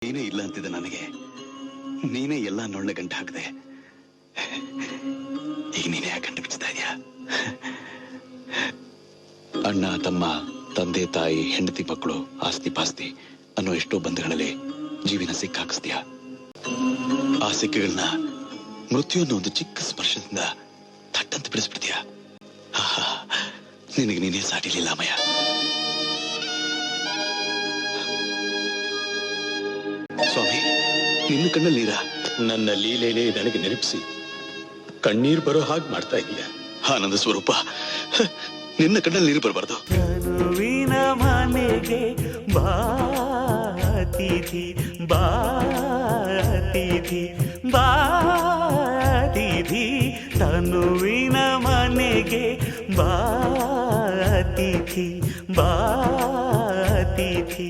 ನೀನೇ ಇಲ್ಲ ಅಂತಿದ್ದ ನನಗೆ ನೀನೇ ಎಲ್ಲ ನೊಳ್ಳೆ ಗಂಟು ಹಾಕದೆ. ಈಗ ನೀನೇ ಯಾಕೆ ಗಂಟು ಬಿಚ್ತಾ ಇದೆಯಾ? ಅಣ್ಣ ತಮ್ಮ ತಂದೆ ತಾಯಿ ಹೆಂಡತಿ ಮಕ್ಕಳು ಆಸ್ತಿ ಪಾಸ್ತಿ ಅನ್ನೋ ಎಷ್ಟೋ ಬಂಧಗಳಲ್ಲಿ ಜೀವಿನ ಸಿಕ್ಕಾಕಿಸ್ತೀಯ. ಆ ಸಿಕ್ಕುಗಳನ್ನ ಮೃತ್ಯು ಅನ್ನೋ ಒಂದು ಚಿಕ್ಕ ಸ್ಪರ್ಶದಿಂದ ತಟ್ಟಂತ ಬಿಡಿಸ್ಬಿಡ್ತೀಯ. ನಿನಗೆ ನೀನೇ ಸಾಟಿಲಿಲ್ಲ ಅಮ್ಮಯ್ಯ. ಸ್ವಾಮಿ, ನಿನ್ನ ಕಣ್ಣಲ್ಲಿ ನೀರ? ನನ್ನ ಲೀಲೆಯಲ್ಲಿ ನನಗೆ ನೆನಪಿಸಿ ಕಣ್ಣೀರು ಬರೋ ಹಾಗೆ ಮಾಡ್ತಾ ಇದೀಯ. ಆನಂದ ಸ್ವರೂಪ, ನಿನ್ನ ಕಣ್ಣಲ್ಲಿ ನೀರು ಬರಬಾರ್ದು. ತನುವಿನ ಮನೆಗೆ ಬಾತಿಥಿ ಬಾತಿಥಿ ಬಾತಿಥಿ, ತನುವಿನ ಮನೆಗೆ ಬಾತಿಥಿ ಬಾತಿಥಿ